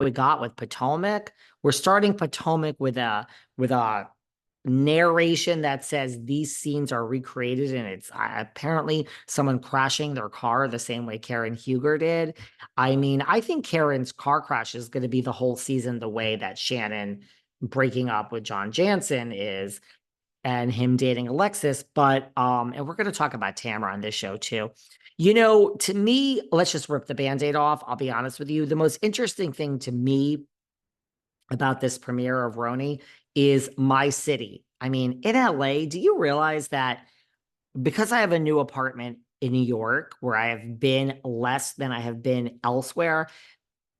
we got with Potomac. We're starting Potomac with a narration that says these scenes are recreated, and it's apparently someone crashing their car the same way Karen Huger did. I mean, I think Karen's car crash is going to be the whole season the way that Shannon breaking up with John Janssen is, and him dating Alexis. But and we're going to talk about Tamra on this show too. You know, to me, let's just rip the Band-Aid off. I'll be honest with you. The most interesting thing to me about this premiere of RHONY is my city. I mean, in LA, do you realize that because I have a new apartment in New York where I have been less than I have been elsewhere,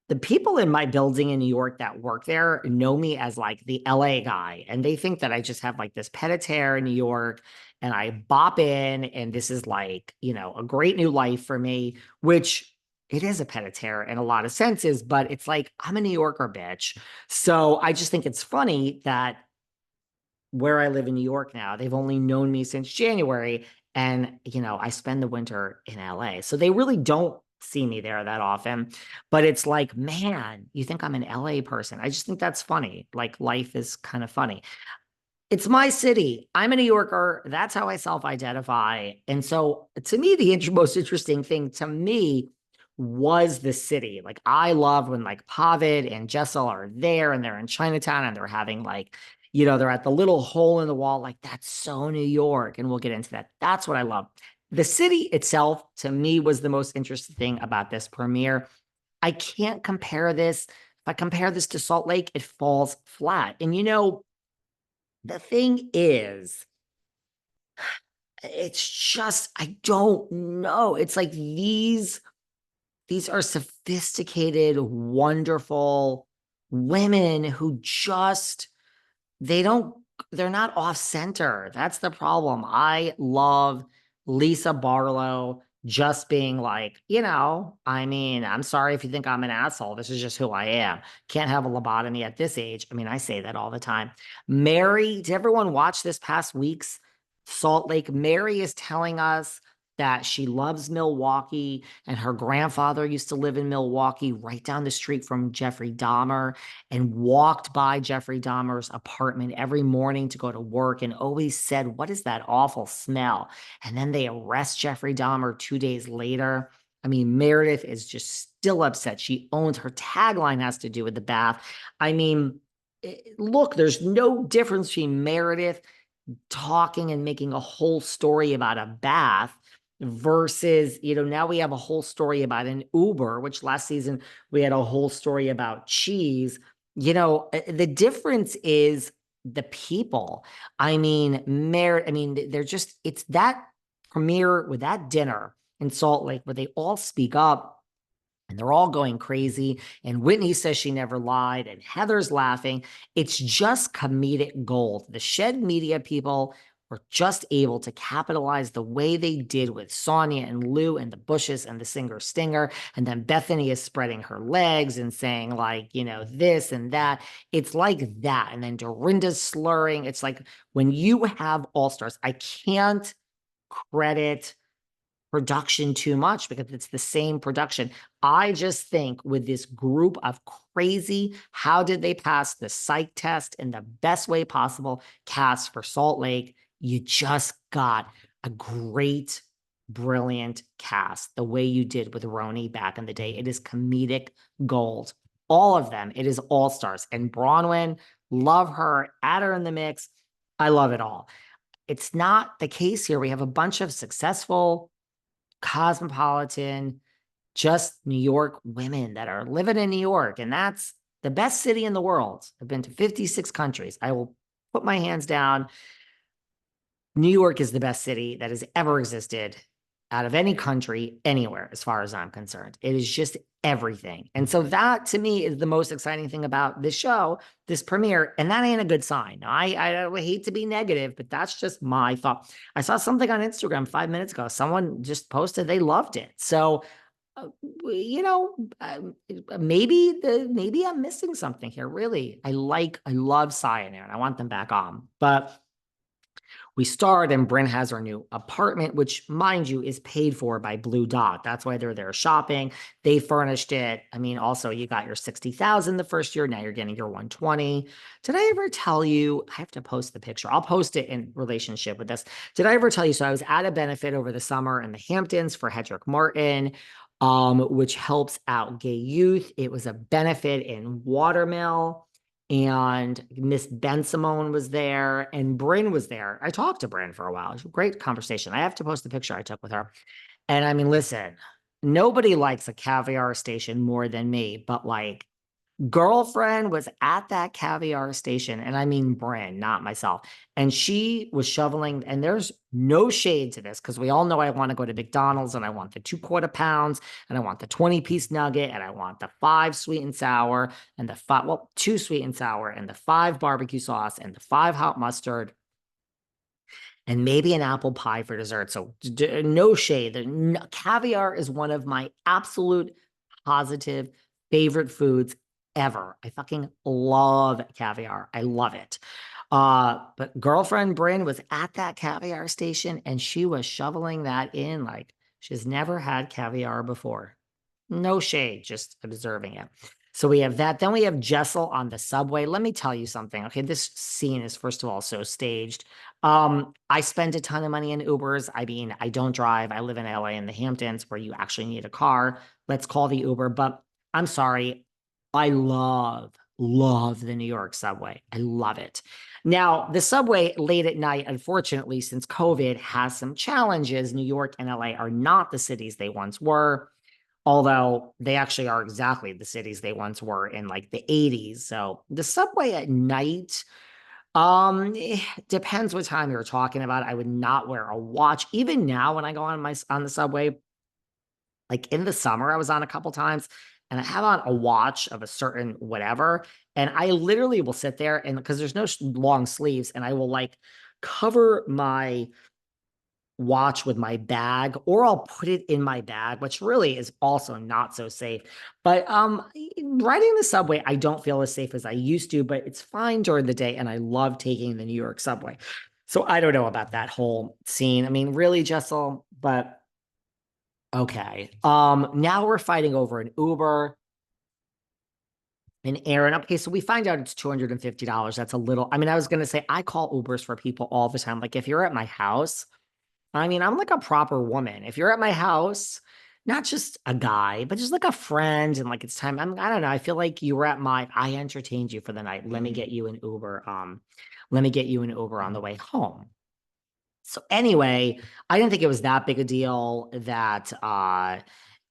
the people in my building in New York that work there know me as like the LA guy. And they think that I just have like this pied a terre in New York and I bop in and this is like, you know, a great new life for me, which it is a pied a terre in a lot of senses, but it's like I'm a New Yorker, bitch. So I just think it's funny that where I live in New York now, they've only known me since January. And, you know, I spend the winter in LA. So they really don't see me there that often. But it's like, man, you think I'm an LA person. I just think that's funny. Like life is kind of funny. It's my city. I'm a New Yorker. That's how I self-identify. And so to me, the most interesting thing to me was the city. Like I love when like Pavid and Jessel are there and they're in Chinatown and they're having like, you know, they're at the little hole in the wall. Like that's so New York. And we'll get into that. That's what I love. The city itself to me was the most interesting thing about this premiere. I can't compare this. If I compare this to Salt Lake, it falls flat. And you know, the thing is, it's just, I don't know. It's like these are sophisticated, wonderful women who just, they don't, they're not off center. That's the problem. I love Lisa Barlow just being like, you know, I mean, I'm sorry if you think I'm an asshole. This is just who I am. Can't have a lobotomy at this age. I mean, I say that all the time. Mary, did everyone watch this past week's Salt Lake? Mary is telling us that she loves Milwaukee and her grandfather used to live in Milwaukee right down the street from Jeffrey Dahmer and walked by Jeffrey Dahmer's apartment every morning to go to work and always said, "What is that awful smell?" And then they arrest Jeffrey Dahmer 2 days later. I mean, Meredith is just still upset. She owns her tagline has to do with the bath. I mean, look, there's no difference between Meredith talking and making a whole story about a bath versus, you know, now we have a whole story about an Uber, which last season we had a whole story about cheese. You know, the difference is the people. I mean, they're just, it's that premiere with that dinner in Salt Lake where they all speak up and they're all going crazy. And Whitney says she never lied. And Heather's laughing. It's just comedic gold. The Shed Media people were just able to capitalize the way they did with Sonia and Lou and the Bushes and the Singer Stinger. And then Bethany is spreading her legs and saying, like, you know, this and that. It's like that. And then Dorinda's slurring. It's like when you have all stars, I can't credit production too much because it's the same production. I just think with this group of crazy, how did they pass the psych test in the best way possible cast for Salt Lake? You just got a great, brilliant cast the way you did with RHONY back in the day. It is comedic gold. All of them. It is all stars. And Bronwyn, love her, add her in the mix. I love it all. It's not the case here. We have a bunch of successful, cosmopolitan, just New York women that are living in New York. And that's the best city in the world. I've been to 56 countries. I will put my hands down. New York is the best city that has ever existed out of any country, anywhere, as far as I'm concerned. It is just everything. And so that to me is the most exciting thing about this show, this premiere. And that ain't a good sign. I hate to be negative, but that's just my thought. I saw something on Instagram 5 minutes ago. Someone just posted they loved it. So, you know, maybe I'm missing something here. Really, I love Cyan and I want them back on. But we start, and Brynn has her new apartment, which, mind you, is paid for by Blue Dot. That's why they're there shopping. They furnished it. I mean, also you got your 60,000 the first year. Now you're getting your 120. Did I ever tell you? I have to post the picture. I'll post it in relationship with this. Did I ever tell you? So I was at a benefit over the summer in the Hamptons for Hedrick Martin, which helps out gay youth. It was a benefit in Watermill. And Miss Ben Simone was there, and Brynn was there. I talked to Brynn for a while. It was a great conversation. I have to post the picture I took with her. And I mean, listen, nobody likes a caviar station more than me, but like, girlfriend was at that caviar station, and I mean Brynn, not myself. And she was shoveling, and there's no shade to this because we all know I want to go to McDonald's and I want the 2/4 pounds and I want the 20-piece nugget and I want the 5 sweet and sour and the 5, well, 2 sweet and sour and the 5 barbecue sauce and the 5 hot mustard and maybe an apple pie for dessert. So no shade. Caviar is one of my absolute positive favorite foods ever. I fucking love caviar. I love it. But girlfriend Brynn was at that caviar station and she was shoveling that in like she's never had caviar before. No shade, just observing it. So we have that. Then we have Jessel on the subway. Let me tell you something. Okay, this scene is first of all so staged. I spend a ton of money in Ubers. I mean, I don't drive. I live in LA in the Hamptons where you actually need a car. Let's call the Uber. But I'm sorry. I love the New York subway. I love it. Now, the subway late at night, unfortunately, since COVID has some challenges. New York and LA are not the cities they once were, although they actually are exactly the cities they once were in like the 80s. So the subway at night, depends what time you're talking about. I would not wear a watch. Even now when I go on the subway, like in the summer, I was on a couple times and I have on a watch of a certain whatever. And I literally will sit there and because there's no long sleeves, and I will like cover my watch with my bag, or I'll put it in my bag, which really is also not so safe. But riding the subway, I don't feel as safe as I used to, but it's fine during the day. And I love taking the New York subway. So I don't know about that whole scene. I mean, really, Jessel, but okay. Now we're fighting over an Uber. And Aaron, okay, so we find out it's $250. That's a little, I mean, I was going to say, I call Ubers for people all the time. Like if you're at my house, I mean, I'm like a proper woman. If you're at my house, not just a guy, but just like a friend, and like it's time. I don't know. I feel like you were at I entertained you for the night. Let me get you an Uber. Let me get you an Uber on the way home. So anyway, I didn't think it was that big a deal that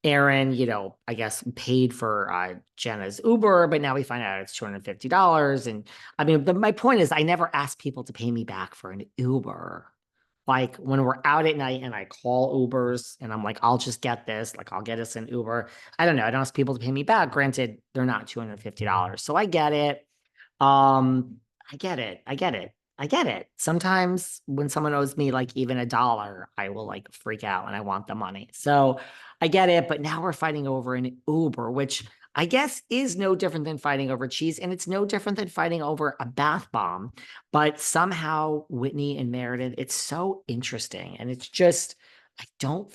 Aaron, I guess paid for Jenna's Uber, but now we find out it's $250. And I mean, my point is I never ask people to pay me back for an Uber. Like when we're out at night and I call Ubers and I'm like, I'll just get this, like I'll get us an Uber. I don't know. I don't ask people to pay me back. Granted, they're not $250. So I get it. I get it. I get it. I get it. Sometimes when someone owes me like even $1, I will like freak out and I want the money. So I get it. But now we're fighting over an Uber, which I guess is no different than fighting over cheese. And it's no different than fighting over a bath bomb. But somehow Whitney and Meredith, it's so interesting. And it's just, I don't